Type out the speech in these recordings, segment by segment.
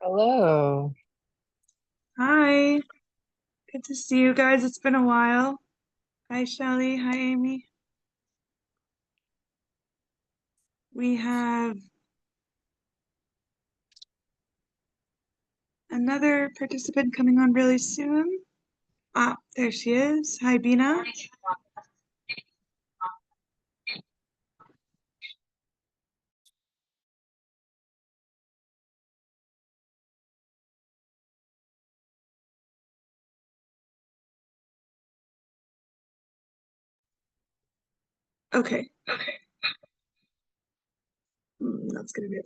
Hello. Hi, good to see you guys. It's been a while. Hi, Shelly. Hi, Amy. We have another participant coming on really soon. Ah, there she is. Hi, Bina. Okay, that's gonna be a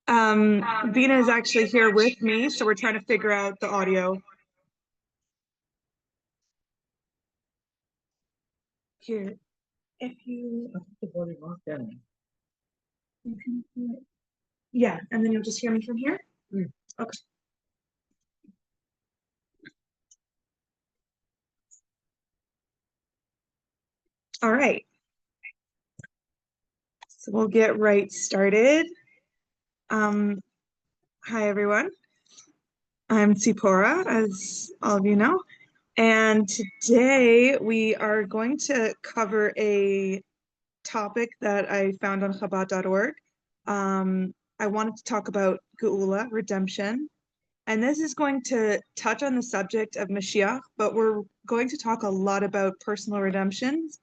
problem. Bina is actually here with me, so we're trying to figure out the audio. Here, if you, you can, yeah, and then you'll just hear me from here. Okay. All right. So we'll get right started. Um, Hi, everyone. I'm Tsipora, as all of you know, and today we are going to cover a topic that I found on Chabad.org. I wanted to talk about Geula, redemption, and this is going to touch on the subject of Mashiach, but we're going to talk a lot about personal redemptions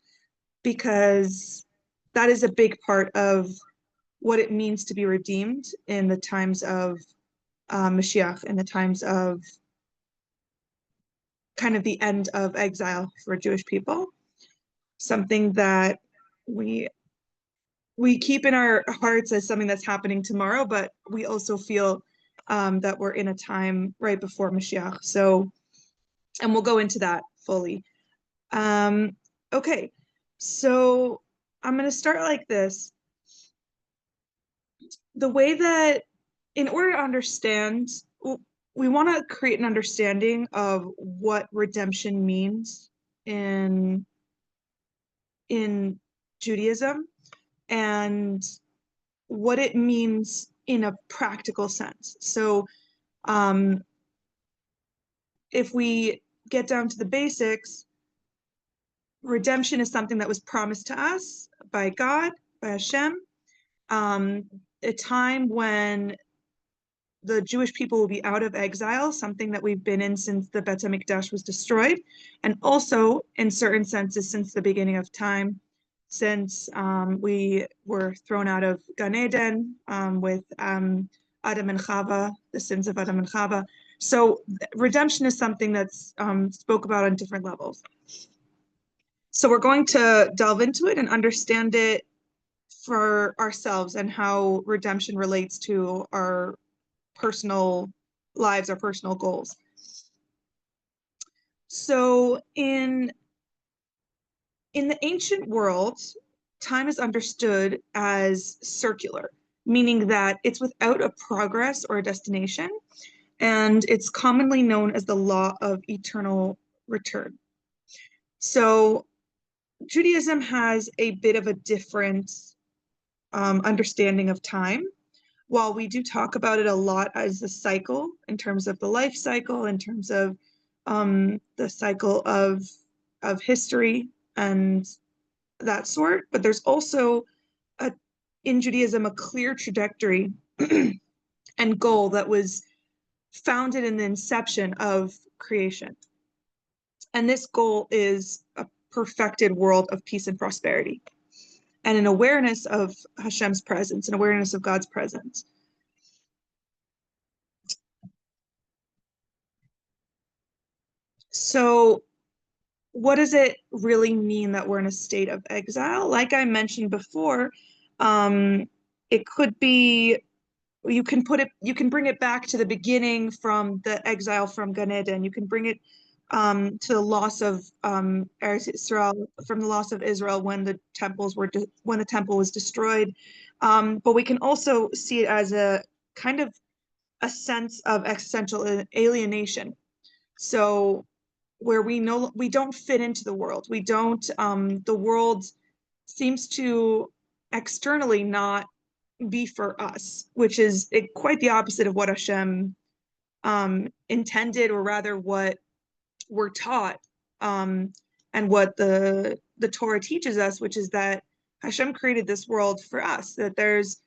because that is a big part of what it means to be redeemed in the times of Mashiach, in the times of kind of the end of exile for Jewish people, something that we we keep in our hearts as something that's happening tomorrow, but we also feel that we're in a time right before Mashiach. So, and we'll go into that fully. Um, okay, so I'm going to start like this. The way that, in order to understand, we want to create an understanding of what redemption means in in Judaism and what it means in a practical sense. So, um, if we get down to the basics, redemption is something that was promised to us by God, by Hashem, um, a time when the Jewish people will be out of exile, something that we've been in since the Bet HaMikdash was destroyed, and also, in certain senses, since the beginning of time, since we were thrown out of Gan Eden with Adam and Chava, the sins of Adam and Chava. So redemption is something that's spoke about on different levels. So we're going to delve into it and understand it for ourselves and how redemption relates to our personal lives, our personal goals. So in the ancient world, time is understood as circular, meaning that it's without a progress or a destination, and it's commonly known as the law of eternal return. So Judaism has a bit of a different understanding of time. While we do talk about it a lot as a cycle in terms of the life cycle, in terms of the cycle of history and that sort, but there's also a, in Judaism a clear trajectory and goal that was founded in the inception of creation. And this goal is a perfected world of peace and prosperity and an awareness of Hashem's presence, an awareness of God's presence. So what does it really mean that we're in a state of exile? Like I mentioned before, it could be you can bring it back to the beginning from the exile from Gan Eden. You can bring it to the loss of Eretz Israel, from the loss of Israel when when the temple was destroyed. But we can also see it as a kind of a sense of existential alienation. So where we don't fit into the world. We don't the world seems to externally be for us, which is quite the opposite of what Hashem intended, or rather what we're taught, and what the Torah teaches us, which is that Hashem created this world for us, that there's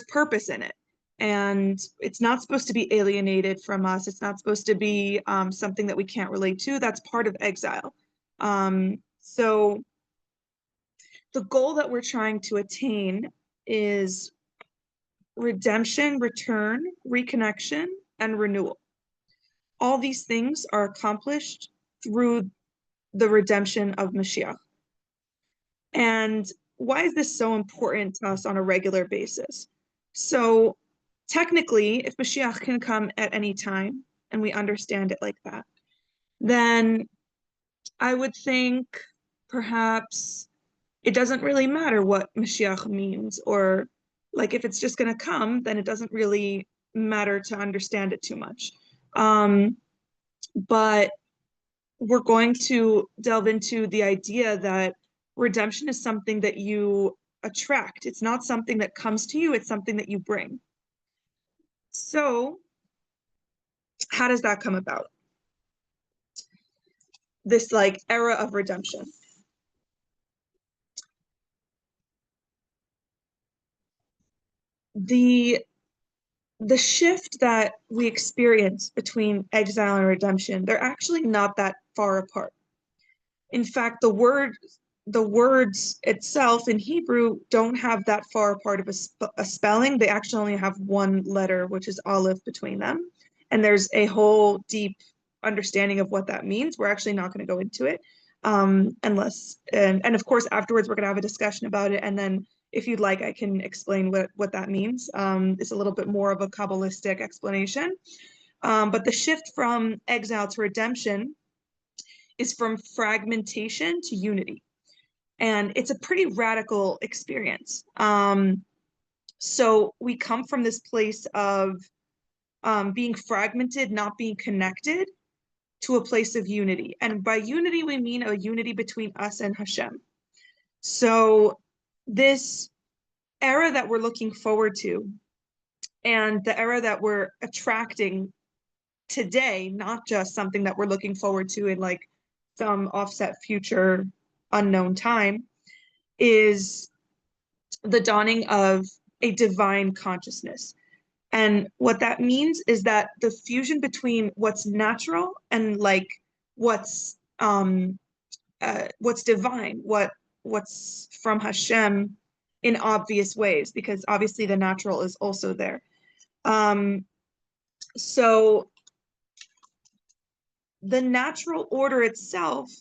purpose in it. And it's not supposed to be alienated from us. It's not supposed to be something that we can't relate to. That's part of exile. So the goal that we're trying to attain is redemption, return, reconnection, and renewal. All these things are accomplished through the redemption of Mashiach. And why is this so important to us on a regular basis? So technically, if Mashiach can come at any time, and we understand it like that, then I would think perhaps it doesn't really matter what Mashiach means, or like if it's just going to come, then it doesn't really matter to understand it too much. But we're going to delve into the idea that redemption is something that you attract. It's not something that comes to you, it's something that you bring. So, how does that come about? This like era of redemption. The shift that we experience between exile and redemption, they're actually not that far apart. In fact, the words itself in Hebrew don't have that far apart of a spelling. They actually only have one letter, which is aleph, between them. And there's a whole deep understanding of what that means. We're actually not going to go into it unless, and of course, afterwards, we're going to have a discussion about it. And then if you'd like, I can explain what that means. It's a little bit more of a Kabbalistic explanation. But the shift from exile to redemption is from fragmentation to unity. And it's a pretty radical experience. So we come from this place of being fragmented, not being connected, to a place of unity. And by unity, we mean a unity between us and Hashem. So this era that we're looking forward to, and the era that we're attracting today, not just something that we're looking forward to in like some offset future unknown time, is the dawning of a divine consciousness. And what that means is that the fusion between what's natural and like what's divine, what's from Hashem in obvious ways, because obviously the natural is also there. So the natural order itself,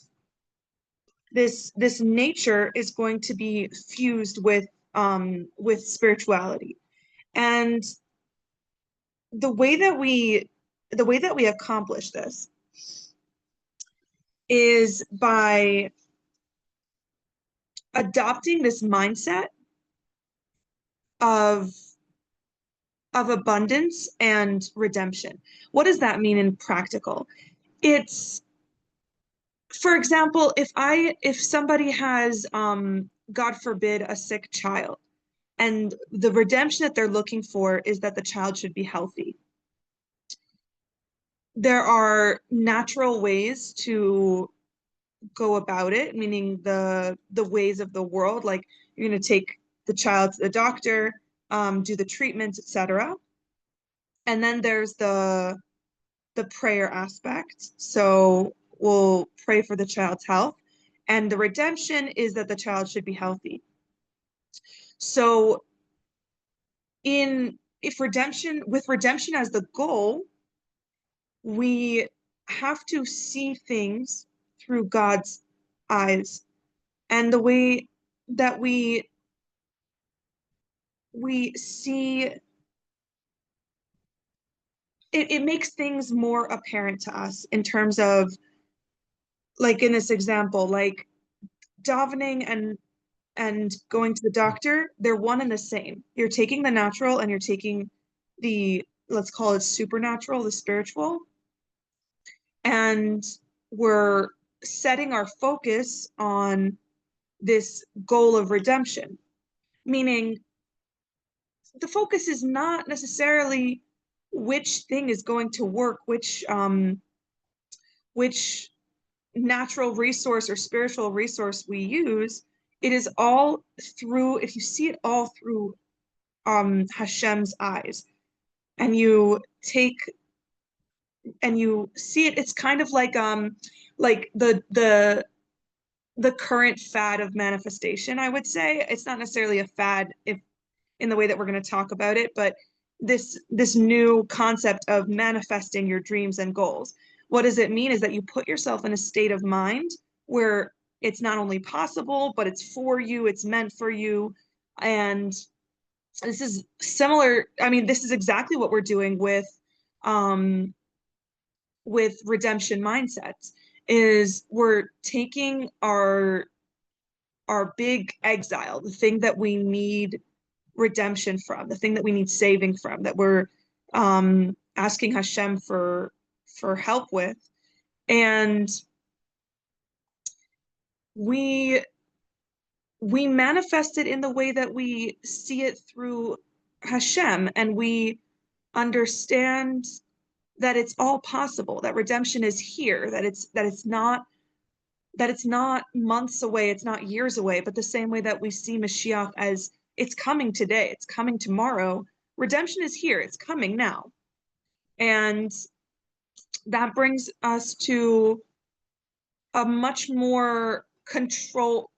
this nature is going to be fused with spirituality. And the way that we accomplish this is by adopting this mindset of abundance and redemption. What does that mean in practical? It's, for example, if somebody has God forbid, a sick child, and the redemption that they're looking for is that the child should be healthy, there are natural ways to go about it, meaning the ways of the world, like you're going to take the child to the doctor, do the treatments, etc. And then there's the prayer aspect. So we'll pray for the child's health. And the redemption is that the child should be healthy. So with redemption as the goal, we have to see things through God's eyes. And the way that we see it makes things more apparent to us in terms of, like in this example, like davening and going to the doctor, they're one and the same. You're taking the natural and you're taking the, let's call it supernatural, the spiritual, and we're setting our focus on this goal of redemption, meaning the focus is not necessarily which thing is going to work, which natural resource or spiritual resource we use. It is all through, if you see it all through Hashem's eyes, and you take and you see it, it's kind of like the current fad of manifestation, I would say. It's not necessarily a fad if in the way that we're going to talk about it, but this new concept of manifesting your dreams and goals. What does it mean is that you put yourself in a state of mind where it's not only possible, but it's for you, it's meant for you. And this is similar. I mean, this is exactly what we're doing um, with redemption mindsets, is we're taking our big exile, the thing that we need redemption from, the thing that we need saving from, that we're asking Hashem for help with, and we we manifest it in the way that we see it through Hashem, and we understand that it's all possible, that redemption is here, that it's not months away, it's not years away, but the same way that we see Mashiach as it's coming today, it's coming tomorrow, redemption is here, it's coming now. And that brings us to a much more control.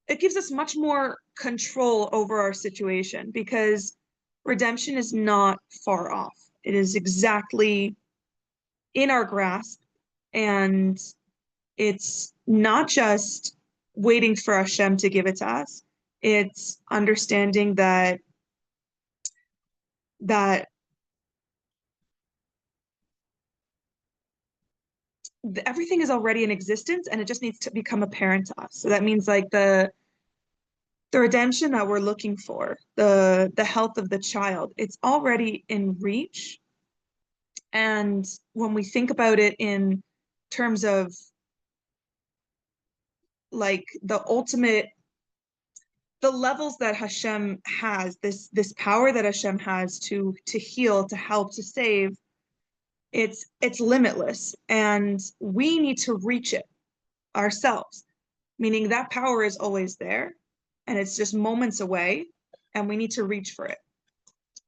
It gives us much more control over our situation, because redemption is not far off. It is exactly in our grasp, and it's not just waiting for Hashem to give it to us. It's understanding that everything is already in existence, and it just needs to become apparent to us. So that means like the redemption that we're looking for, the health of the child, it's already in reach. And when we think about it in terms of like the levels that Hashem has, this power that Hashem has to heal, to help, to save, it's limitless, and we need to reach it ourselves, meaning that power is always there, and it's just moments away, and we need to reach for it.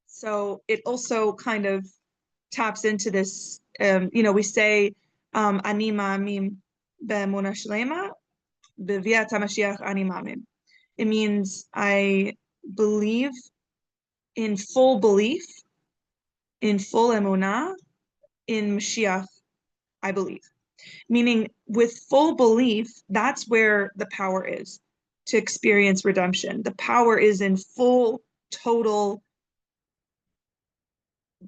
So it also kind of taps into this, we say, ani ma'amim be'emunah shlema b'viat HaMashiach ani ma'amim. It means I believe in full belief, in full emunah, in Mashiach, I believe. Meaning with full belief, that's where the power is to experience redemption. The power is in full, total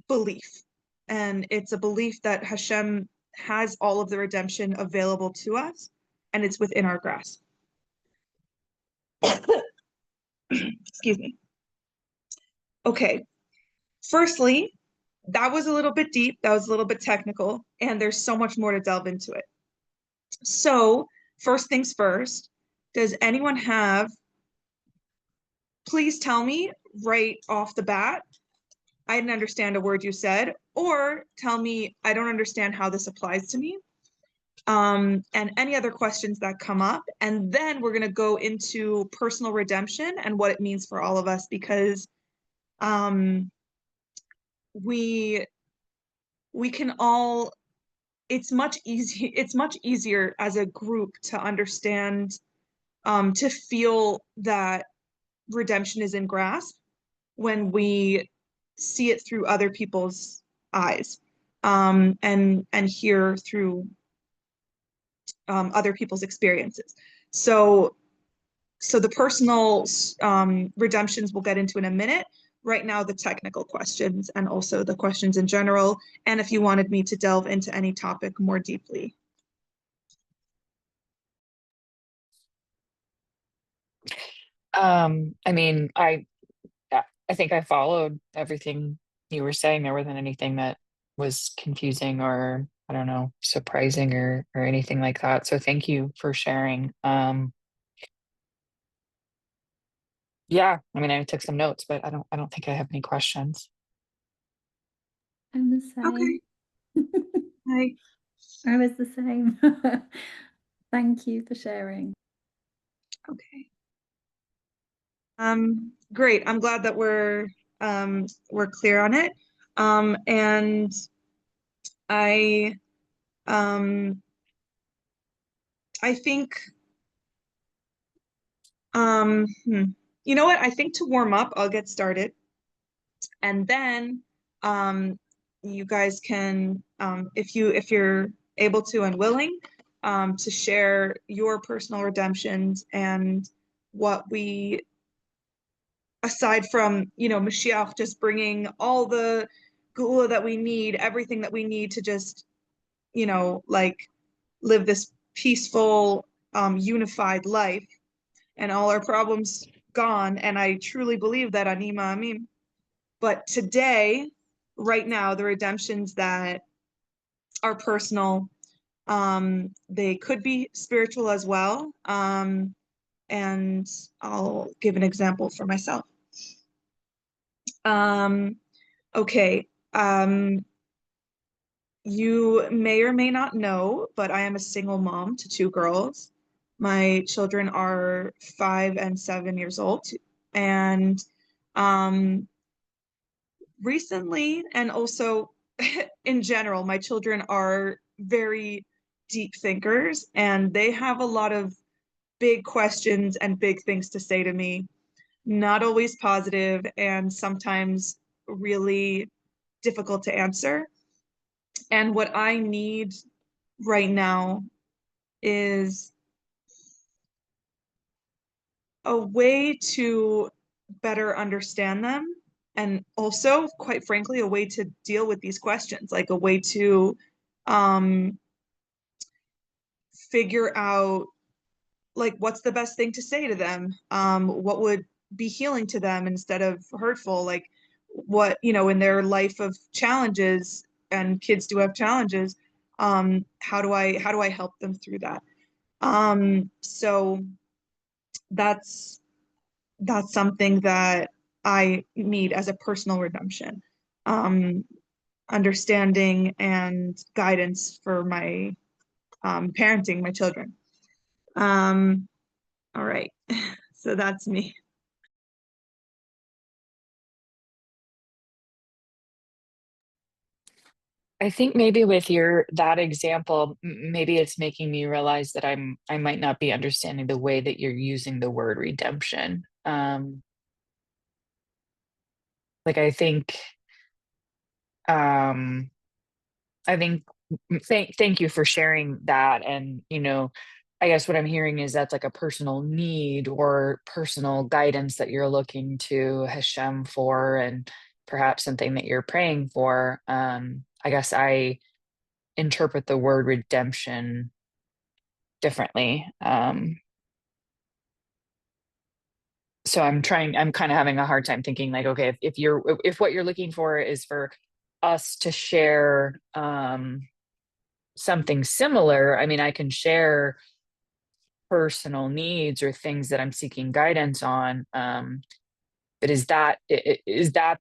belief. And it's a belief that Hashem has all of the redemption available to us, and it's within our grasp. Excuse me. Okay. Firstly, that was a little bit deep, that was a little bit technical, and there's so much more to delve into it. So, first things first, does anyone have, please tell me right off the bat, I didn't understand a word you said, or tell me I don't understand how this applies to me, and any other questions that come up. And then we're going to go into personal redemption and what it means for all of us, because we can all, it's much easier as a group to understand, to feel that redemption is in grasp when we see it through other people's eyes, and hear through other people's experiences. So the personal redemptions we'll get into in a minute. Right now, the technical questions, and also the questions in general, and if you wanted me to delve into any topic more deeply. I mean, I think I followed everything you were saying. There wasn't anything that was confusing or, I don't know, surprising or anything like that. So thank you for sharing. Yeah, I mean, I took some notes, but I don't think I have any questions. I'm the Okay. same. I I was the same. Thank you for sharing. okay. Great. I'm glad that we're clear on it. And I um I think you know what? I think to warm up, I'll get started, and then um you guys can if you're able to and willing to share your personal redemptions and what we aside from, Mashiach just bringing all the gula that we need, everything that we need to just, like live this peaceful, unified life and all our problems gone. And I truly believe that anima amim. But today, right now, the redemptions that are personal, they could be spiritual as well. And I'll give an example for myself. Um, okay. You may or may not know, but I am a single mom to two girls. My children are 5 and 7 years old. And um, recently, and also in general, my children are very deep thinkers and they have a lot of big questions and big things to say to me, not always positive and sometimes really difficult to answer. And what I need right now is a way to better understand them. And also, quite frankly, a way to deal with these questions, like a way to um, figure out like what's the best thing to say to them, what would be healing to them instead of hurtful, like what, in their life of challenges, and kids do have challenges, how do I help them through that? So that's that's something that I need as a personal redemption. Um, Understanding and guidance for my parenting my children. Um, all right. So that's me. I think maybe with your that example, maybe it's making me realize that I might not be understanding the way that you're using the word redemption. Like um I think thank you for sharing that. And I guess what I'm hearing is that's like a personal need or personal guidance that you're looking to Hashem for, and perhaps something that you're praying for. I guess I interpret the word redemption differently. So I'm kind of having a hard time thinking like, okay, if what you're looking for is for us to share something similar, I mean, I can share personal needs or things that I'm seeking guidance on. But is that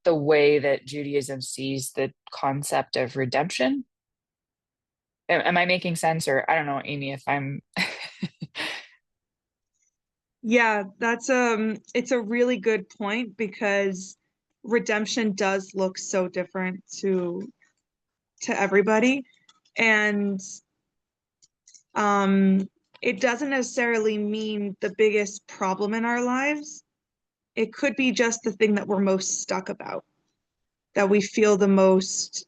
the way that Judaism sees the concept of redemption? Am I making sense? Or I don't know, Amy, if I'm Yeah, that's it's a really good point because redemption does look so different to everybody. And um it doesn't necessarily mean the biggest problem in our lives. It could be just the thing that we're most stuck about, that we feel the most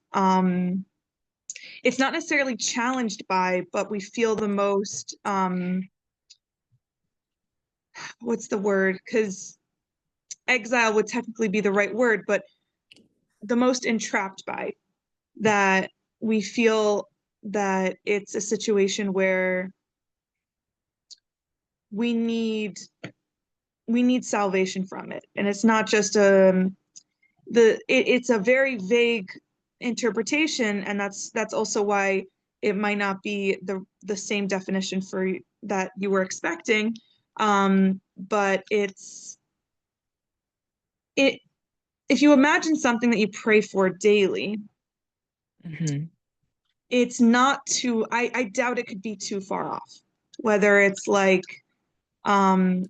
it's not necessarily challenged by, but we feel the most what's the word? Because exile would technically be the right word, but the most entrapped by, that we feel that it's a situation where we need we need salvation from it. And it's not just it's a very vague interpretation, and that's also why it might not be the same definition for that you were expecting. But it if you imagine something that you pray for daily, Hmm. it's not too, I doubt it could be too far off. Whether it's like, um,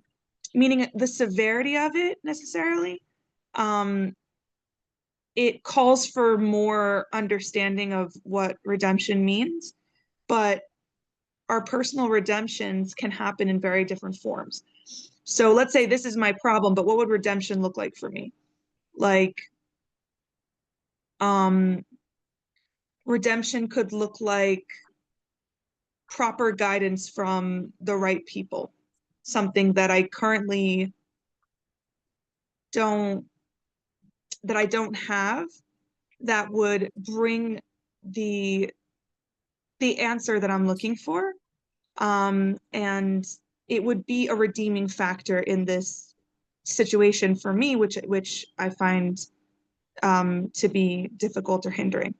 meaning the severity of it necessarily, um, it calls for more understanding of what redemption means, but our personal redemptions can happen in very different forms. So let's say this is my problem, but what would redemption look like for me? Like, um, redemption could look like proper guidance from the right people, something that I currently don't that I don't have that would bring the the answer that I'm looking for. And it would be a redeeming factor in this situation for me, which I find to be difficult or hindering.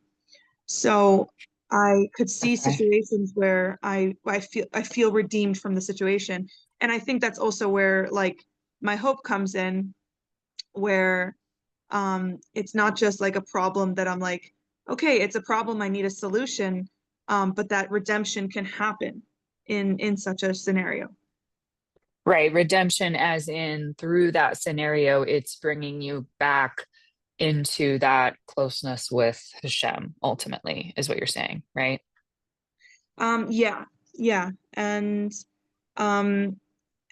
So I could see Okay. situations where I feel redeemed from the situation. And I think that's also where like my hope comes in, where it's not just like a problem that I'm like, okay, it's a problem, I need a solution, but that redemption can happen in such a scenario. Right. Redemption, as in through that scenario, it's bringing you back into that closeness with Hashem, ultimately, is what you're saying, right? Yeah, yeah. Um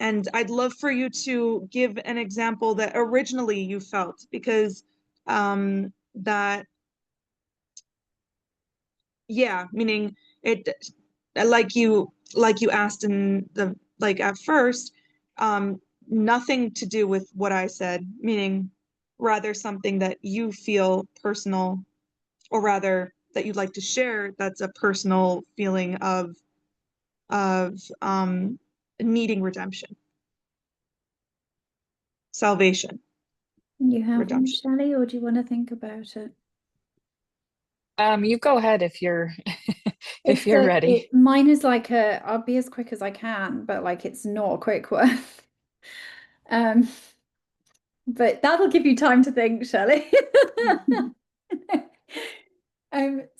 and I'd love for you to give an example that originally you felt, because that, yeah, meaning it, like you asked in the, like at first, nothing to do with what I said, meaning rather something that you feel personal, or rather that you'd like to share, that's a personal feeling of needing redemption, salvation, You have one, redemption. Shelley, or do you want to think about it? You go ahead if you're if It's you're a ready. mine is like a I'll be as quick as I can, but like it's not a quick one. Um, but that'll give you time to think, Shelley.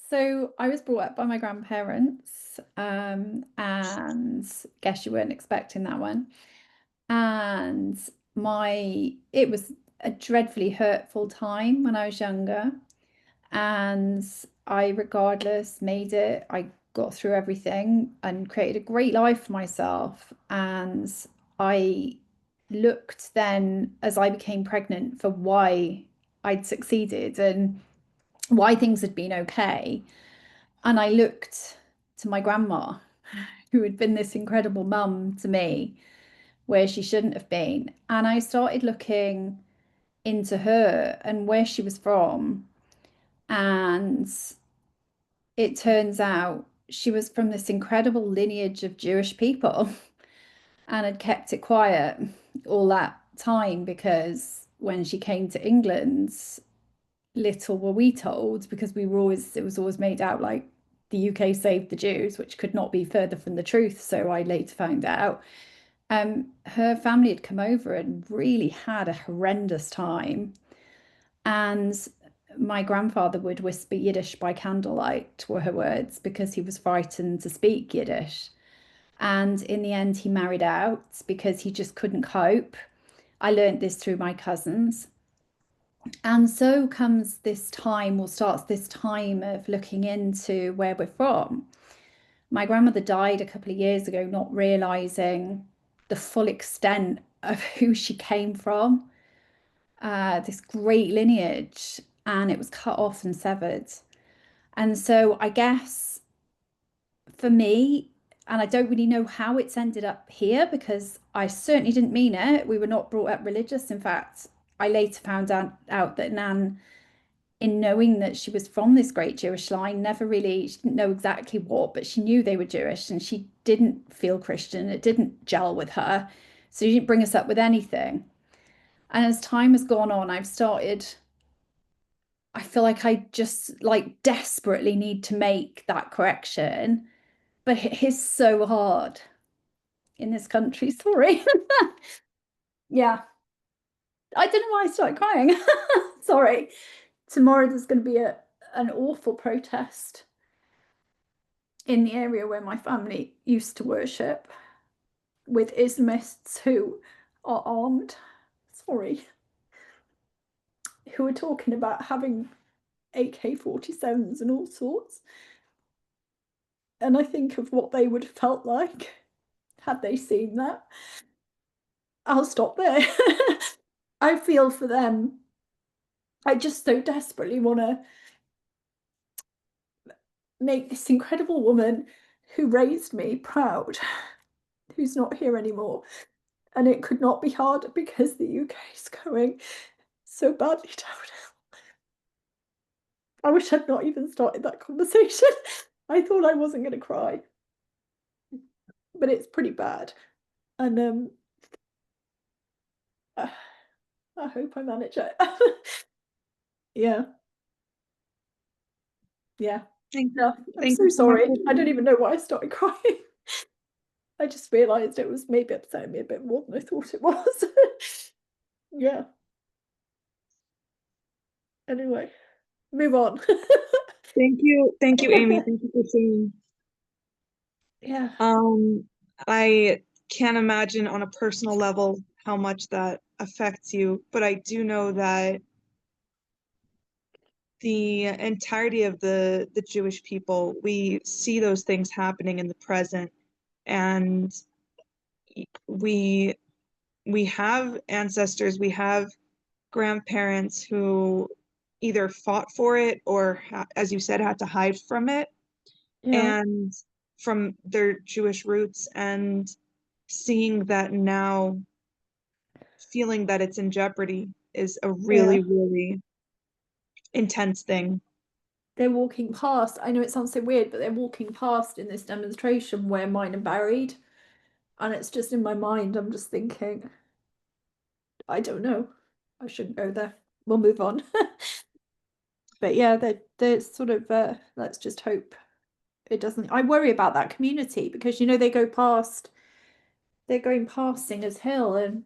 So I was brought up by my grandparents, and guess you weren't expecting that one. And it was a dreadfully hurtful time when I was younger. And I, regardless, made it. I got through everything and created a great life for myself. And I looked then as I became pregnant for why I'd succeeded and why things had been okay. And I looked to my grandma, who had been this incredible mum to me, where she shouldn't have been. And I started looking into her and where she was from. And it turns out she was from this incredible lineage of Jewish people and had kept it quiet all that time because when she came to England, little were we told, because it was always made out like the UK saved the Jews, which could not be further from the truth. So I later found out. Her family had come over and really had a horrendous time. And my grandfather would whisper Yiddish by candlelight, were her words, because he was frightened to speak Yiddish. And in the end, he married out because he just couldn't cope. I learned this through my cousins. And so comes this time, or starts this time of looking into where we're from. My grandmother died a couple of years ago, not realizing the full extent of who she came from, this great lineage, and it was cut off and severed. And so I guess for me, and I don't really know how it's ended up here because I certainly didn't mean it. We were not brought up religious. In fact, I later found out that Nan, in knowing that she was from this great Jewish line, never really, she didn't know exactly what, but she knew they were Jewish and she didn't feel Christian. It didn't gel with her. So she didn't bring us up with anything. And as time has gone on, I feel like I just like desperately need to make that correction, but it is so hard in this country. Sorry. Yeah. I don't know why I started crying. Sorry. Tomorrow there's going to be an awful protest in the area where my family used to worship with Islamists who are armed. Sorry. Who are talking about having AK-47s and all sorts. And I think of what they would have felt like had they seen that. I'll stop there. I feel for them. I just so desperately want to make this incredible woman who raised me proud, who's not here anymore. And it could not be harder because the UK is going so badly downhill. I wish I'd not even started that conversation. I thought I wasn't going to cry, but it's pretty bad. And I hope I manage it. Yeah. Yeah. Thank No, I'm thank so you so much sorry. for I don't sharing. even know why I started crying. I just realized it was maybe upsetting me a bit more than I thought it was. Yeah. Anyway, move on. Thank you, Amy. Thank you for sharing. Yeah. I can't imagine on a personal level how much that affects you, but I do know that the entirety of the Jewish people, we see those things happening in the present, and we we have ancestors, we have grandparents who either fought for it or, as you said, had to hide from it Yeah. and from their Jewish roots, and seeing that now, feeling that it's in jeopardy is a Yeah. really, really intense thing. They're walking past. I know it sounds so weird, but they're walking past in this demonstration where mine are buried. And it's just in my mind, I'm just thinking, I don't know. I shouldn't go there. We'll move on. But yeah, they're sort of let's just hope it doesn't. I worry about that community because they go past, they're going past Singers Hill, and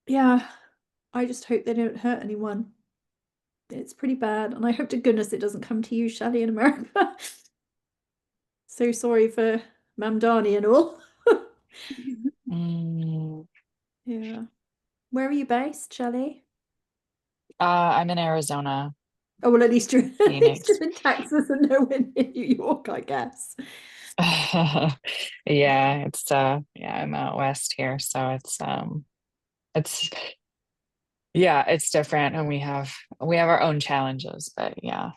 yeah, I just hope they don't hurt anyone. It's pretty bad, and I hope to goodness it doesn't come to you, Shelley, in America. So sorry for Mamdani and all. Mm, Yeah. Where are you based, Shelley? I'm in Arizona, Oh, well, at least Phoenix. you're in Texas and nowhere near New York, I guess. Yeah, yeah, I'm out west here, so it's yeah, it's different and we have our own challenges, but yeah,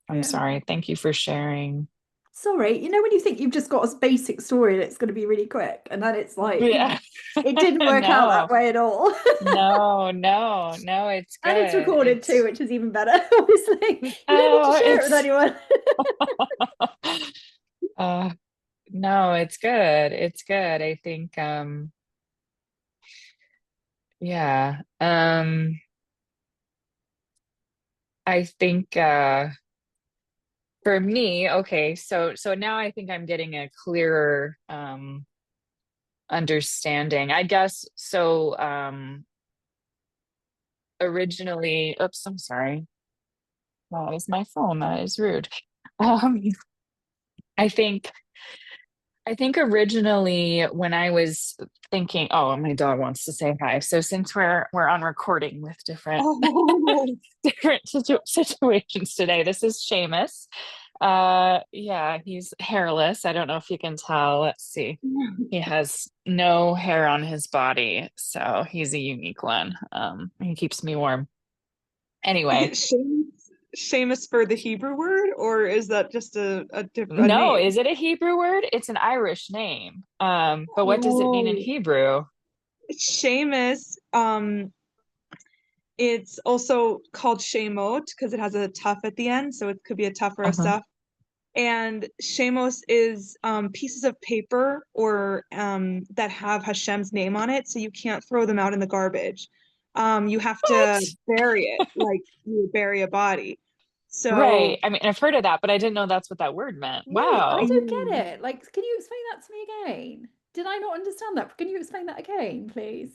I'm Yeah. sorry. Thank you for sharing. Sorry, when you think you've just got a basic story and it's going to be really quick, and then it's like, Yeah. it didn't work out that No. way at all. No, no, no, it's And it's good. recorded too, which is even better, obviously. You don't need to Oh, share it with it's anyone. uh no, it's good. It's good. I think yeah. I think for me, okay, so now I think I'm getting a clearer understanding. I guess so originally, oops, I'm sorry. That is my phone. That is rude. Um I think originally when I was thinking, oh, my dog wants to say hi. So since we're on recording with different Oh, different situations today, this is Seamus. Yeah, he's hairless. I don't know if you can tell. Let's see. He has no hair on his body, so he's a unique one. He keeps me warm. is Anyway, it Seamus for the Hebrew word, or is that just a no, name? is it a Hebrew word? It's an Irish name. But what does it mean in Oh, Hebrew? Seamus, it's also called Shemot because it has a tough at the end, so it could be a tough or a Uh-huh. stuff. And Shemos is pieces of paper or that have Hashem's name on it, so you can't throw them out in the garbage. You have to What? bury it like you would bury a body. Right. So, I mean, I've heard of that, but I didn't know that's what that word meant. Wait, I Wow. don't mm, get it. Like, can you explain that to me again? Did I not understand that? Can you explain that again, please?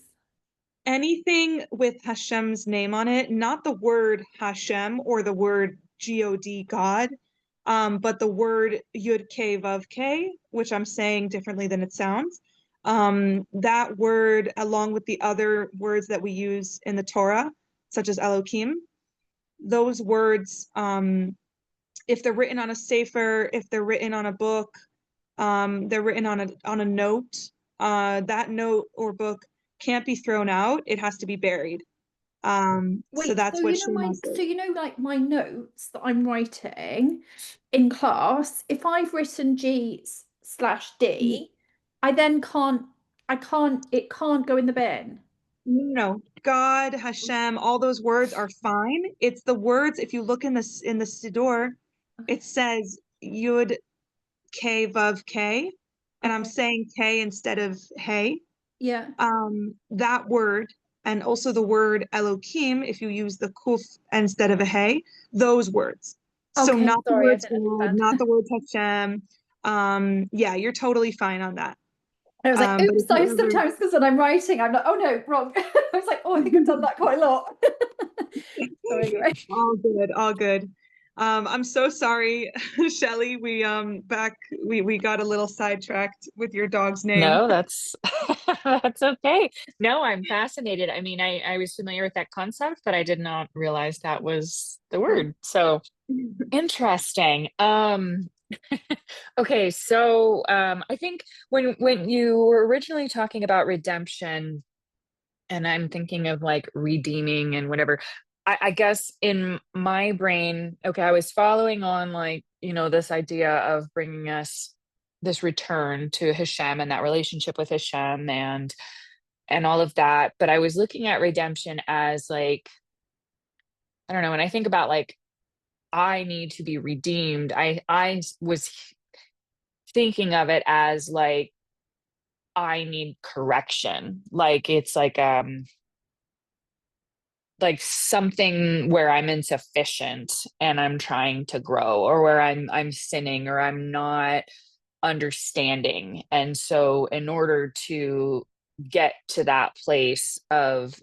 anything with Hashem's name on it, not the word Hashem or the word God, God, but the word Yud K Vav K, which I'm saying differently than it sounds. That word, along with the other words that we use in the Torah, such as Elohim, those words, if they're written on a sefer, if they're written on a book, they're written on a note. That note or book can't be thrown out. It has to be buried. So Wait, that's what Shema says. so like my notes that I'm writing in class, if I've written G/D, I then it can't go in the bin. No, God, Hashem, all those words are fine. It's the words, if you look in the Siddur, it says Yud K Vav K, and I'm Okay. saying K instead of Hey. Yeah. That word, and also the word Elohim, if you use the kuf instead of a hey, those words. So Okay, not the sorry, I words didn't God, understand. not the word Hashem. Yeah, you're totally fine on that. I was like, But if oops, I you ever, sometimes because when I'm writing, I'm like, oh no, wrong. I was like, oh, I think I've done that quite a lot. So anyway. all good, all good. I'm so sorry, Shelley. We got a little sidetracked with your dog's name. No, that's that's okay. No, I'm fascinated. I mean, I was familiar with that concept, but I did not realize that was the word. So interesting. Okay, so I think when you were originally talking about redemption, and I'm thinking of like redeeming and whatever, I guess in my brain, okay, I was following on like, this idea of bringing us this return to Hashem and that relationship with Hashem and all of that. But I was looking at redemption as like, I don't know, when I think about like I need to be redeemed, I was thinking of it as like I need correction. Like it's like something where I'm insufficient and I'm trying to grow, or where I'm sinning, or I'm not understanding. And so in order to get to that place of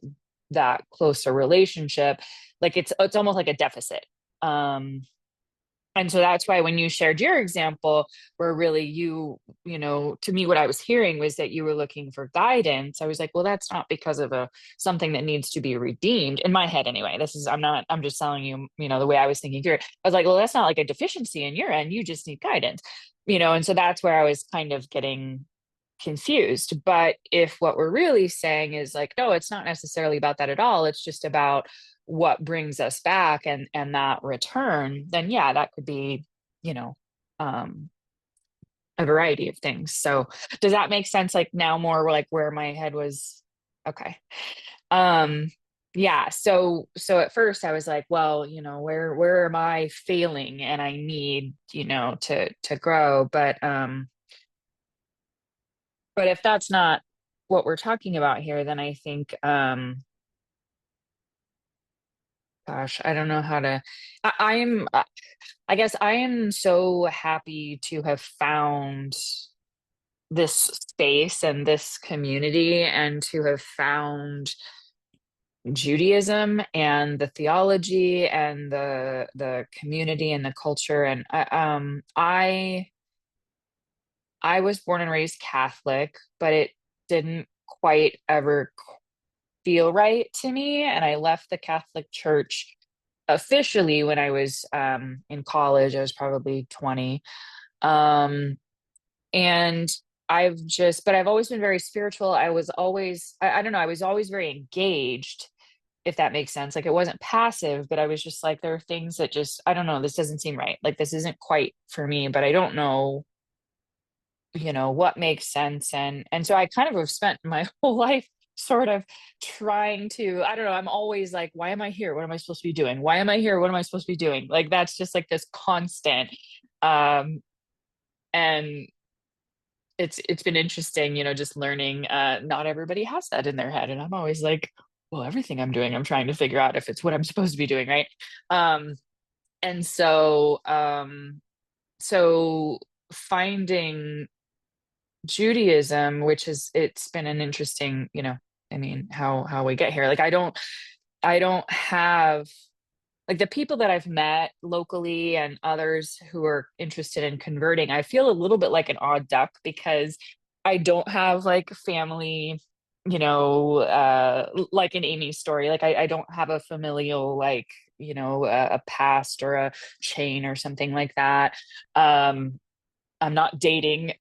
that closer relationship, like it's almost like a deficit. Um and so that's why when you shared your example, where really to me, what I was hearing was that you were looking for guidance. I was like, well, that's not because of something that needs to be redeemed in my head anyway. I'm just telling you, the way I was thinking through it. I was like, well, that's not like a deficiency in your end. You just need guidance, and so that's where I was kind of getting confused. But if what we're really saying is like, no, it's not necessarily about that at all. It's just about what brings us back and that return, then yeah, that could be, you know, um a variety of things. So does that make sense? Like now more like where my head was. Okay. Um yeah, so at first I was like, well, where am I failing and I need, to grow. But if that's not what we're talking about here, then I think gosh, I don't know how to. I guess I am so happy to have found this space and this community, and to have found Judaism and the theology and the community and the culture. And I was born and raised Catholic, but it didn't quite ever feel right to me, and I left the Catholic Church officially when I was in college. I was probably 20. Um, and but I've always been very spiritual. I was always, I don't know, I was always very engaged, if that makes sense. Like it wasn't passive, but I was just like, there are things that just, I don't know, this doesn't seem right. Like this isn't quite for me, but I don't know, what makes sense. And so I kind of have spent my whole life sort of trying to, I don't know, I'm always like, why am I here? What am I supposed to be doing? Why am I here? What am I supposed to be doing? Like that's just like this constant. And it's been interesting, just learning not everybody has that in their head. And I'm always like, well, everything I'm doing, I'm trying to figure out if it's what I'm supposed to be doing, right? Um and so finding Judaism, which is, it's been an interesting, I mean, how we get here. Like I don't have like the people that I've met locally and others who are interested in converting, I feel a little bit like an odd duck because I don't have like family, like in Amy's story. Like I don't have a familial, like, a past or a chain or something like that. I'm not dating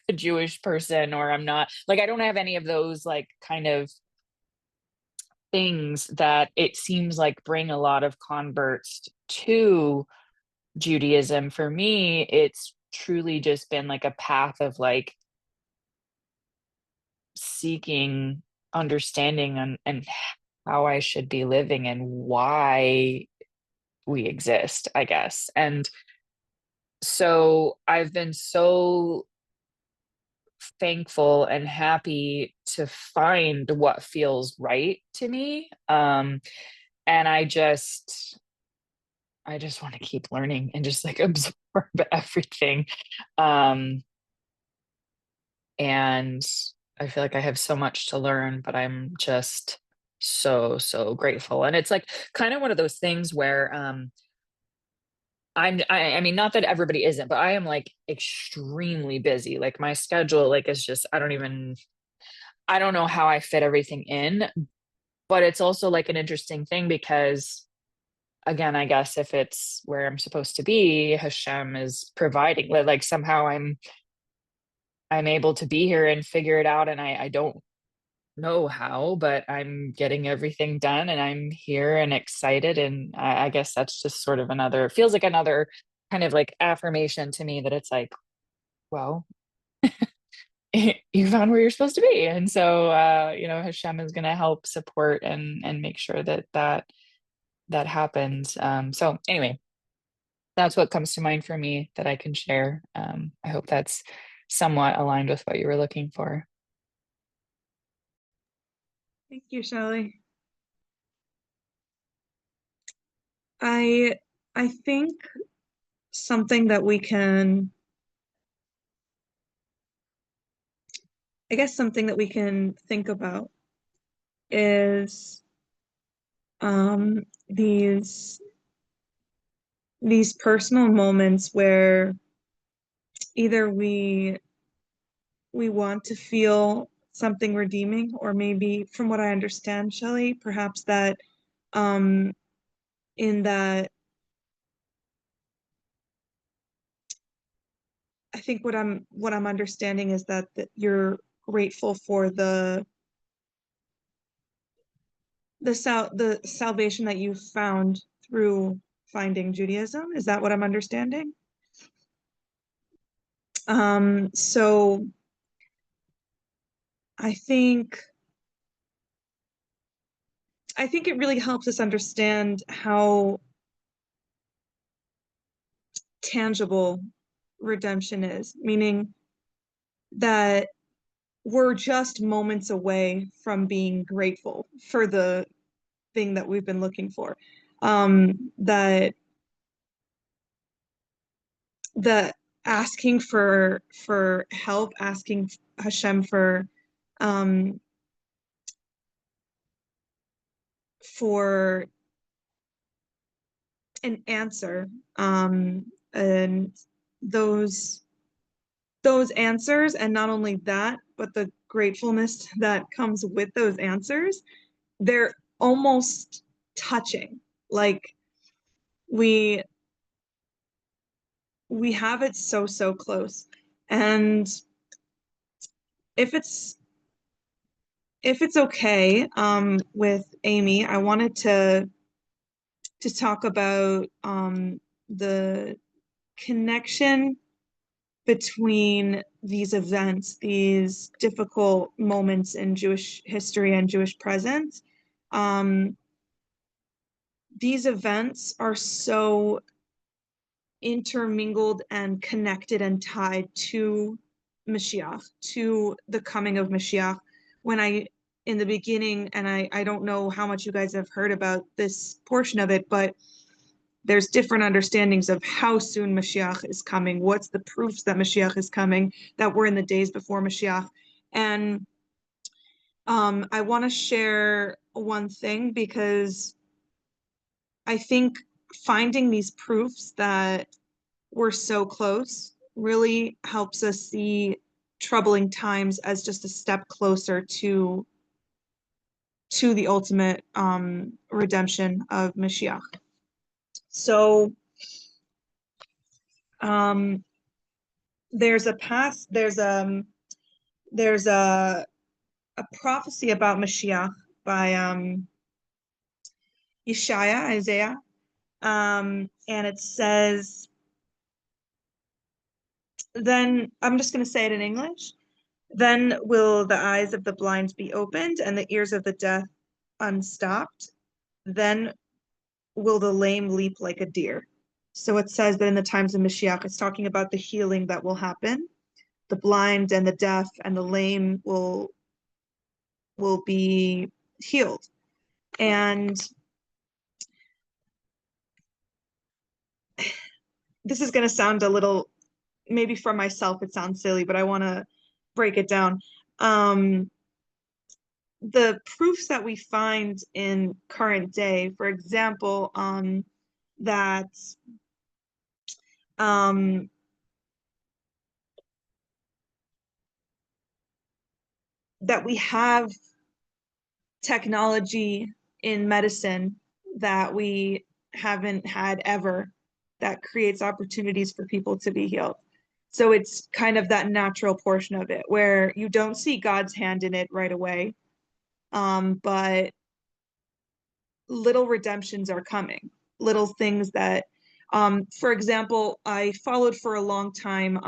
a Jewish person, or I'm not like, I don't have any of those like kind of things that it seems like bring a lot of converts to Judaism. For me, it's truly just been like a path of like seeking understanding and how I should be living and why we exist, I guess. And so I've been so thankful and happy to find what feels right to me. And I just want to keep learning and just like absorb everything. Um, and I feel like I have so much to learn, but I'm just so, so grateful. And it's like kind of one of those things where I mean, not that everybody isn't, but I am like extremely busy. Like my schedule, like is just I don't know how I fit everything in, but it's also like an interesting thing because again, I guess if it's where I'm supposed to be, Hashem is providing. Like somehow I'm able to be here and figure it out, and I don't know how, but I'm getting everything done, and I'm here and excited, and I guess that's just sort of another feels like another kind of like affirmation to me that it's like, well, you found where you're supposed to be, and so Hashem is going to help support and make sure that happens. So anyway, that's what comes to mind for me that I can share. I hope that's somewhat aligned with what you were looking for. Thank you, Shelley. I I think something that we can, I guess something that we can think about is these personal moments where either we want to feel something redeeming, or maybe from what I understand, Shelley, perhaps that um in that I think what I'm understanding is that you're grateful for the salvation that you found through finding Judaism. Is that what I'm understanding? So I think it really helps us understand how tangible redemption is, meaning that we're just moments away from being grateful for the thing that we've been looking for. That the asking for help, asking Hashem um, for an answer, and those answers, and not only that, but the gratefulness that comes with those answers, they're almost touching. Like we have it so close. And if it's okay with Amy, I wanted to talk about the connection between these events, these difficult moments in Jewish history and Jewish presence. Um, these events are so intermingled and connected and tied to Mashiach, to the coming of Mashiach. In the beginning, and I don't know how much you guys have heard about this portion of it, but there's different understandings of how soon Mashiach is coming, what's the proofs that Mashiach is coming, that we're in the days before Mashiach. And I want to share one thing because I think finding these proofs that we're so close really helps us see troubling times as just a step closer to the ultimate redemption of Mashiach. So um, there's a prophecy about Mashiach by Isaiah, and it says, then I'm just going to say it in English. Then will the eyes of the blind be opened and the ears of the deaf unstopped. Then will the lame leap like a deer. So it says that in the times of Mashiach, it's talking about the healing that will happen. The blind and the deaf and the lame will be healed. And this is going to sound a little, maybe for myself, it sounds silly, but I want to break it down. The proofs that we find in current day, for example, that um, that we have technology in medicine that we haven't had ever, that creates opportunities for people to be healed. So it's kind of that natural portion of it where you don't see God's hand in it right away, but little redemptions are coming, little things that, for example, I followed for a long time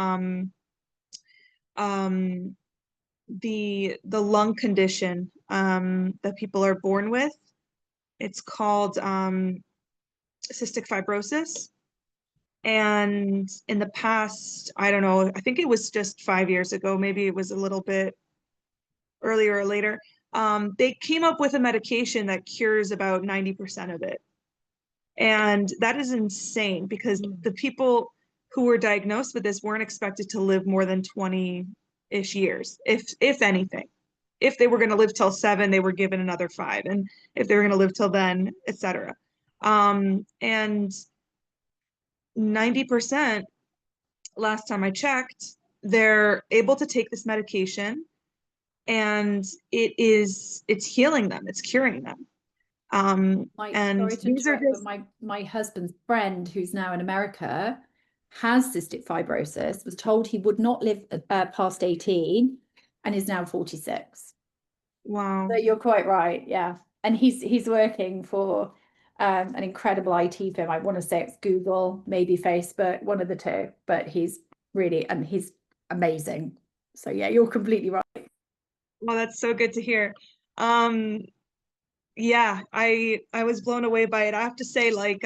the lung condition that people are born with. It's called cystic fibrosis. And in the past, I don't know, I think it was just 5 years ago, maybe it was a little bit earlier or later, they came up with a medication that cures about 90% of it. And that is insane because the people who were diagnosed with this weren't expected to live more than 20-ish years, if anything. If they were going to live till 7, they were given another 5. And if they were going to live till then, etc. And 90%, last time I checked, they're able to take this medication and it's healing them, it's curing them. And Sorry to these are interrupt, but just, my husband's friend, who's now in America, has cystic fibrosis, was told he would not live past 18 and is now 46. wow. So you're quite right, yeah. And he's working for an incredible IT firm. I want to say it's Google, maybe Facebook, one of the two, but he's really, and he's amazing. So yeah, you're completely right. Well, that's so good to hear. Yeah, I was blown away by it. I have to say, like,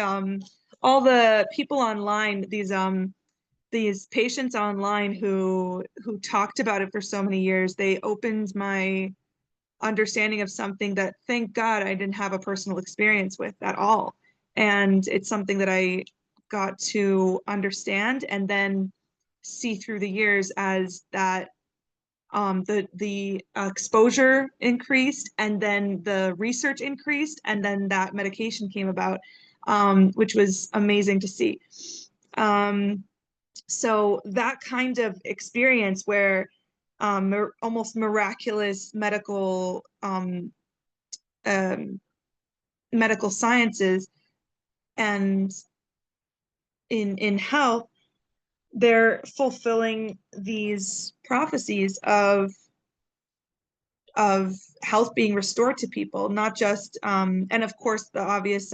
all the people online, these patients online who talked about it for so many years, they opened my understanding of something that, thank God, I didn't have a personal experience with at all. And it's something that I got to understand and then see through the years as that the exposure increased and then the research increased and then that medication came about, which was amazing to see. So that kind of experience where almost miraculous medical sciences and in health, they're fulfilling these prophecies of health being restored to people, not just and of course the obvious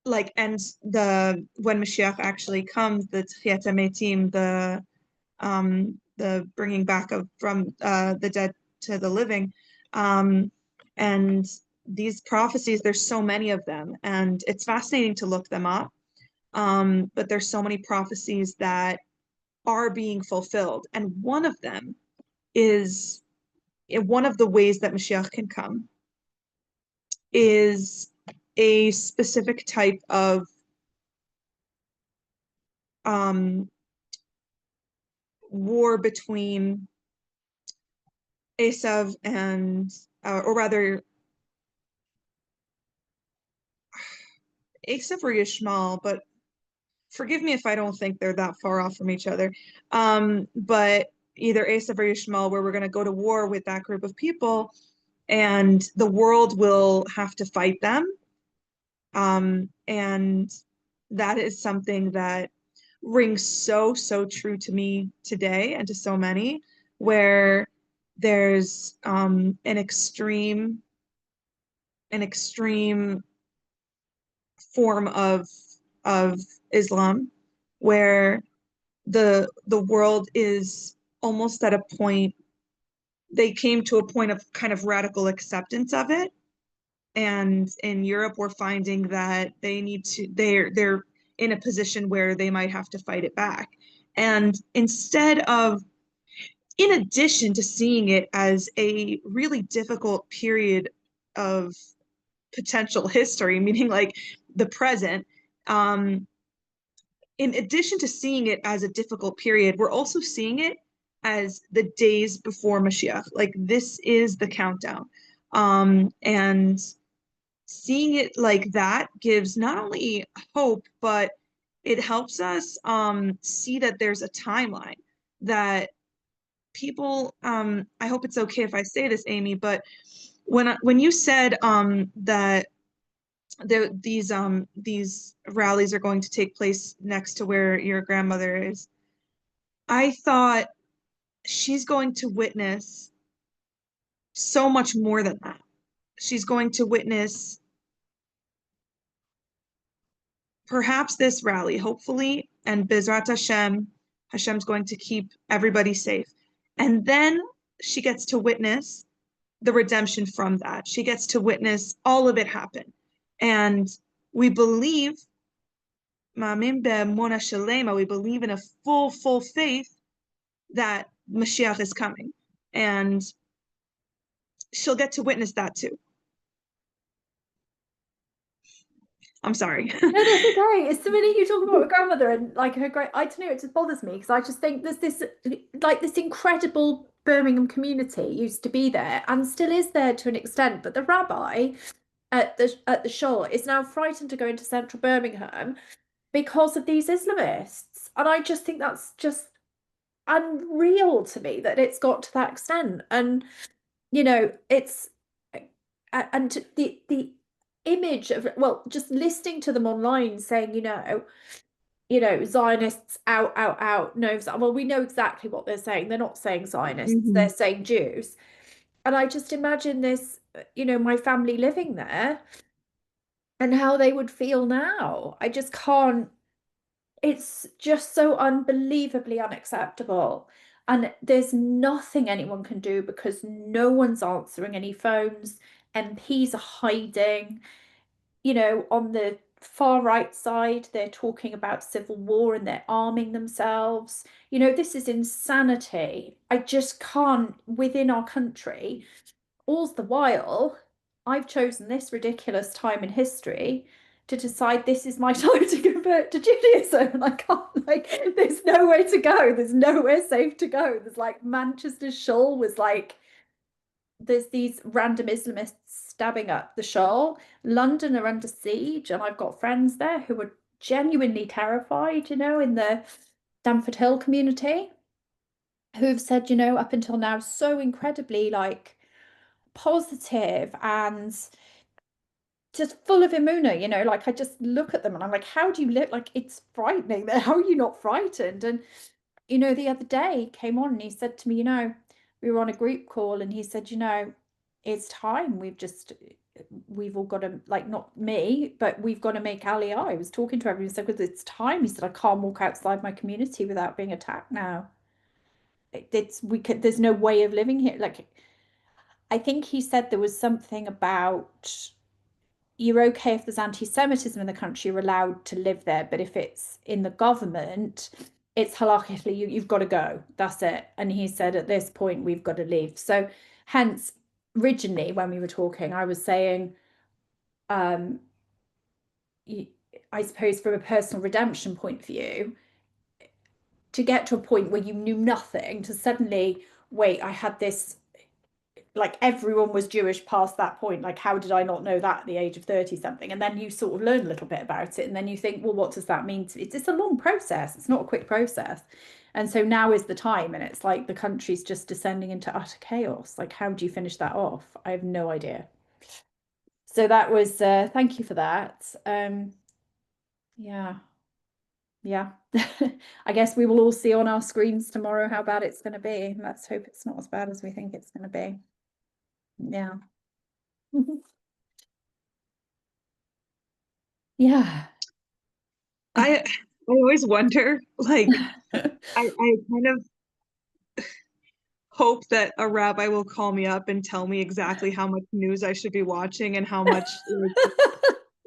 like, and the when Mashiach actually comes, the Tchiat HaMetim, the bringing back of from the dead to the living, and these prophecies, there's so many of them and it's fascinating to look them up, but there's so many prophecies that are being fulfilled, and one of them is, one of the ways that Mashiach can come is a specific type of war between Esav and, or rather, Esav or Yishmael, but forgive me if I don't think they're that far off from each other. But either Esav or Yishmael, where we're going to go to war with that group of people, and the world will have to fight them. And that is something that rings so, so true to me today and to so many, where there's an extreme form of Islam where the world is almost at a point, they came to a point of kind of radical acceptance of it. And in Europe, we're finding that they're in a position where they might have to fight it back. And in addition to seeing it as a really difficult period of potential history, meaning like the present, in addition to seeing it as a difficult period, we're also seeing it as the days before Mashiach. Like this is the countdown. And seeing it like that gives not only hope, but it helps us see that there's a timeline that people, I hope it's okay if I say this, Amy, but when you said that these rallies are going to take place next to where your grandmother is, I thought she's going to witness so much more than that. She's going to witness perhaps this rally, hopefully, and Bizrat Hashem, Hashem's going to keep everybody safe. And then she gets to witness the redemption from that. She gets to witness all of it happen. And we believe, we believe in a full faith that Mashiach is coming. And she'll get to witness that too. I'm sorry. No, that's okay. It's the minute you talk about her grandmother and like her great, I don't know, it just bothers me because I just think there's this like this incredible Birmingham community used to be there and still is there to an extent, but the rabbi at the shul is now frightened to go into central Birmingham because of these Islamists. And I just think that's just unreal to me that it's got to that extent. And it's and the image of, well, just listening to them online saying, Zionists out. No, well, we know exactly what they're saying. They're not saying Zionists, they're saying Jews. And I just imagine this, my family living there and how they would feel now. I just can't, it's just so unbelievably unacceptable. And there's nothing anyone can do because no one's answering any phones. MPs are hiding. On the far right side, they're talking about civil war and they're arming themselves. This is insanity. I just can't, within our country, all's the while, I've chosen this ridiculous time in history to decide this is my time to convert to Judaism. And I can't, there's nowhere to go. There's nowhere safe to go. There's like Manchester Shul was like, there's these random Islamists stabbing up the Shul. London are under siege, and I've got friends there who are genuinely terrified, in the Stamford Hill community, who've said, up until now, so incredibly like positive and just full of emuna, like I just look at them and I'm like, how do you live? Like it's frightening. How are you not frightened? And the other day came on and he said to me, we were on a group call and he said, it's time. We've all got to, like, not me, but we've got to make Aliyah. I was talking to everyone and said, because it's time. He said, I can't walk outside my community without being attacked now. There's no way of living here. Like, I think he said there was something about you're okay if there's anti-Semitism in the country, you're allowed to live there, but if it's in the government, it's halakhically you've got to go. That's it. And he said at this point we've got to leave. So hence, originally when we were talking, I was saying, I suppose from a personal redemption point of view, to get to a point where you knew nothing, to suddenly, wait, I had this like everyone was Jewish past that point. Like, how did I not know that at the age of 30 something? And then you sort of learn a little bit about it. And then you think, well, what does that mean? It's a long process. It's not a quick process. And so now is the time. And it's like the country's just descending into utter chaos. Like, how do you finish that off? I have no idea. So that was, thank you for that. Yeah. Yeah. I guess we will all see on our screens tomorrow how bad it's going to be. Let's hope it's not as bad as we think it's going to be. Yeah. Yeah. I always wonder, like, I kind of hope that a rabbi will call me up and tell me exactly how much news I should be watching and how much, like,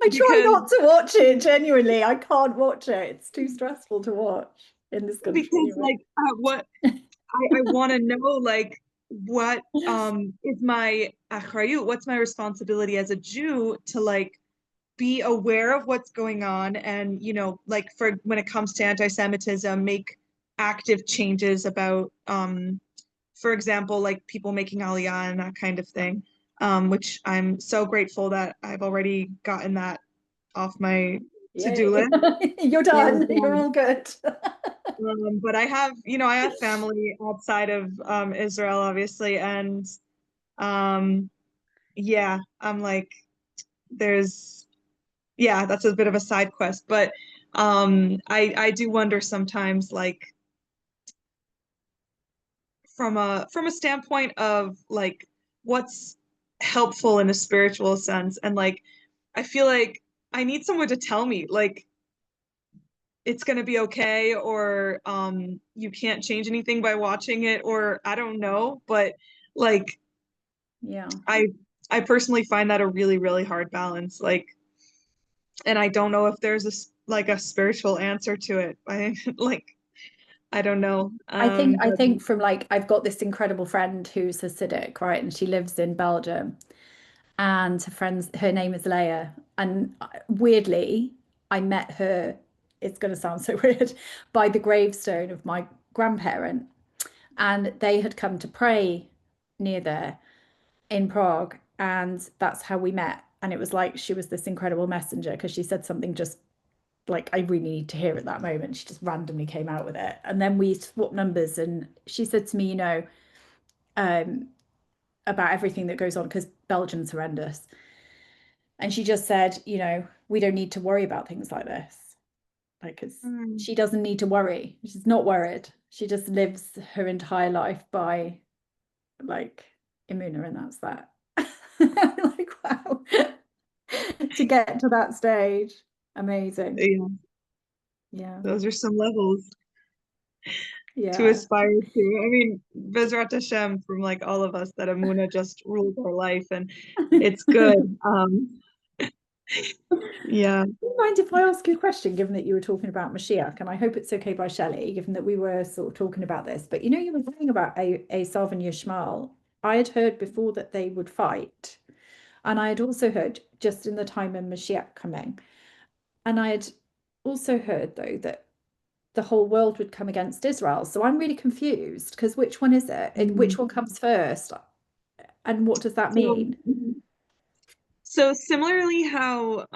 I try because not to watch it, genuinely. I can't watch it. It's too stressful to watch in this country because anyway. like what I want to know, like, what is my achrayut, what's my responsibility as a Jew to like be aware of what's going on, and like, for when it comes to anti-Semitism, make active changes about for example, like people making aliyah and that kind of thing, which I'm so grateful that I've already gotten that off my to-do Yay. list. You're done. And, You're all good. but I have family outside of Israel, obviously, and yeah, I'm like, there's yeah, that's a bit of a side quest, but I do wonder sometimes, like, from a standpoint of like what's helpful in a spiritual sense, and like I feel like I need someone to tell me, like, it's going to be okay, or you can't change anything by watching it, or I don't know, but like Yeah. I personally find that a really, really hard balance, like, and I don't know if there's like a spiritual answer to it. I like, I don't know. I But think from like I've got this incredible friend who's Hasidic, right? And she lives in Belgium. And her name is Leia. And weirdly, I met her, it's going to sound so weird, by the gravestone of my grandparent. And they had come to pray near there in Prague. And that's how we met. And it was like she was this incredible messenger because she said something just like I really need to hear at that moment. She just randomly came out with it. And then we swapped numbers and she said to me, um, about everything that goes on because Belgium's horrendous. And she just said, we don't need to worry about things like this. Like she doesn't need to worry. She's not worried. She just lives her entire life by like Imuna, and that's that. Like, wow. To get to that stage. Amazing. yeah, Yeah. those are some levels to Yeah. aspire to. I mean, Bezrat Hashem, from like all of us, that Amuna just rules our life, and it's good. Yeah. Do you mind if I ask you a question, given that you were talking about Mashiach, and I hope it's okay by Shelley, given that we were sort of talking about this, but you were saying about Esav and Yishmael. I had heard before that they would fight, and I had also heard just in the time of Mashiach coming, and I had also heard though that the whole world would come against Israel. So I'm really confused because which one is it? Which one comes first? And what does that So, mean? so similarly, how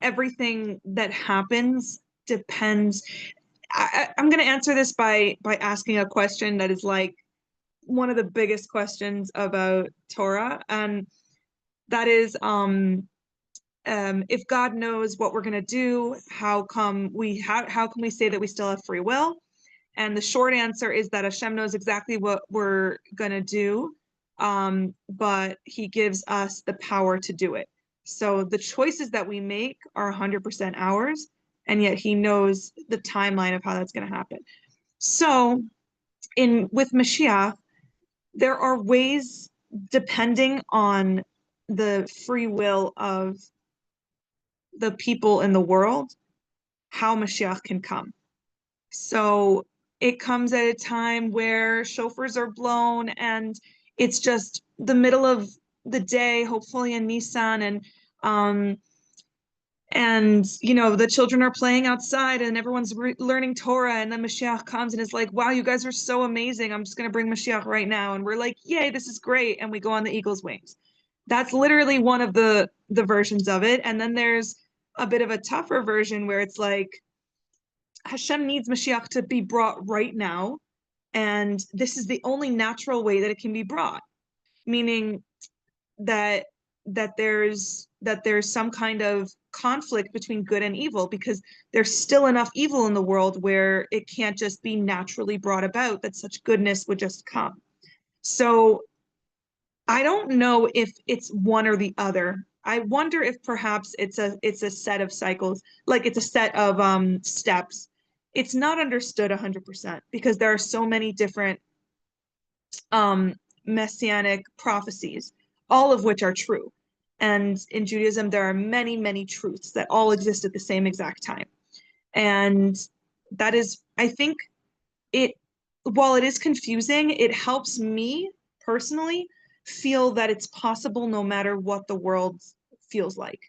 everything that happens depends. I'm going to answer this by asking a question that is like one of the biggest questions about Torah, and that is, if God knows what we're going to do, how can we say that we still have free will? And the short answer is that Hashem knows exactly what we're going to do, but he gives us the power to do it. So the choices that we make are 100% ours, and yet he knows the timeline of how that's going to happen. So with Mashiach, there are ways, depending on the free will of the people in the world, how Mashiach can come. So it comes at a time where shofars are blown and it's just the middle of the day, hopefully in Nisan, and And, you know, the children are playing outside and everyone's learning Torah. And then Mashiach comes and is like, wow, you guys are so amazing. I'm just going to bring Mashiach right now. And we're like, yay, this is great. And we go on the eagle's wings. That's literally one of the versions of it. And then there's a bit of a tougher version where it's like, Hashem needs Mashiach to be brought right now. And this is the only natural way that it can be brought, meaning that there's some kind of conflict between good and evil, because there's still enough evil in the world where it can't just be naturally brought about, that such goodness would just come. So I don't know if it's one or the other. I wonder if perhaps it's a set of cycles, like it's a set of steps. It's not understood 100% because there are so many different messianic prophecies, all of which are true. And in Judaism, there are many, many truths that all exist at the same exact time. And that is, I think while it is confusing, it helps me personally feel that it's possible no matter what the world feels like.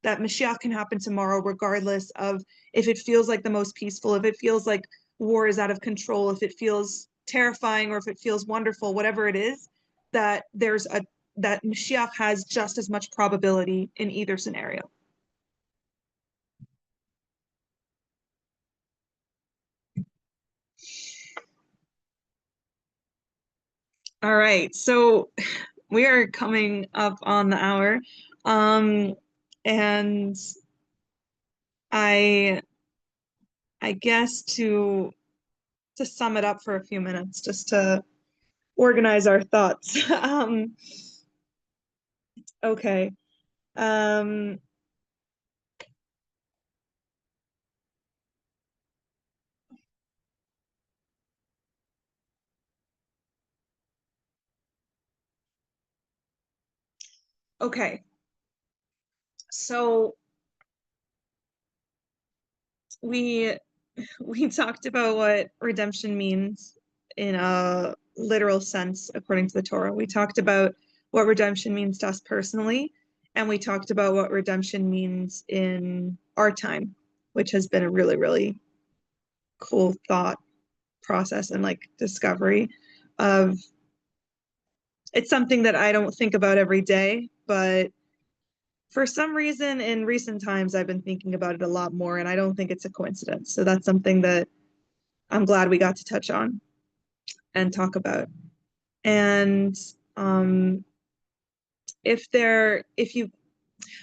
That Mashiach can happen tomorrow, regardless of if it feels like the most peaceful, if it feels like war is out of control, if it feels terrifying, or if it feels wonderful, whatever it is, that that Mashiach has just as much probability in either scenario. All right, so we are coming up on the hour. And I guess to sum it up for a few minutes, just to organize our thoughts. Okay. Okay. So we talked about what redemption means in a literal sense according to the Torah. We talked about what redemption means to us personally, and we talked about what redemption means in our time, which has been a really, really cool thought process and like discovery of, it's something that I don't think about every day, but for some reason in recent times I've been thinking about it a lot more, and I don't think it's a coincidence. So that's something that I'm glad we got to touch on and talk about. And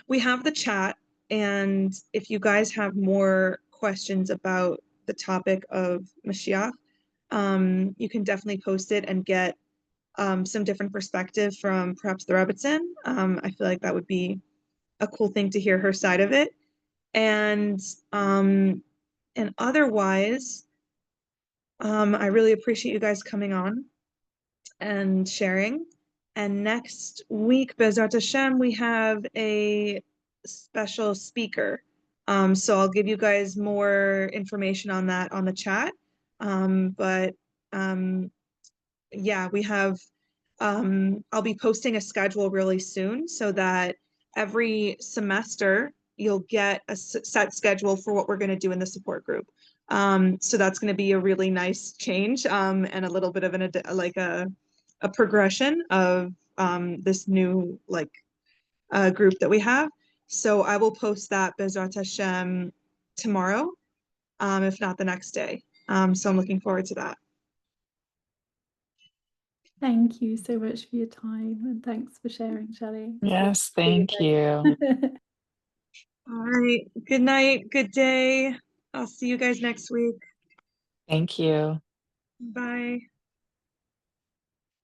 we have the chat, and if you guys have more questions about the topic of Mashiach, you can definitely post it and get some different perspective from perhaps the Rebbitzin. I feel like that would be a cool thing to hear her side of it. And otherwise, I really appreciate you guys coming on and sharing. And next week, Bezrat Hashem, we have a special speaker. So I'll give you guys more information on that on the chat. Yeah, we have, I'll be posting a schedule really soon so that every semester you'll get a set schedule for what we're going to do in the support group. So that's going to be a really nice change, and a little bit of a progression of this new group that we have. So I will post that Bezrat Hashem tomorrow, if not the next day. So I'm looking forward to that. Thank you so much for your time, and thanks for sharing, Shelley. Yes, thank you. All right. Good night. Good day. I'll see you guys next week. Thank you. Bye.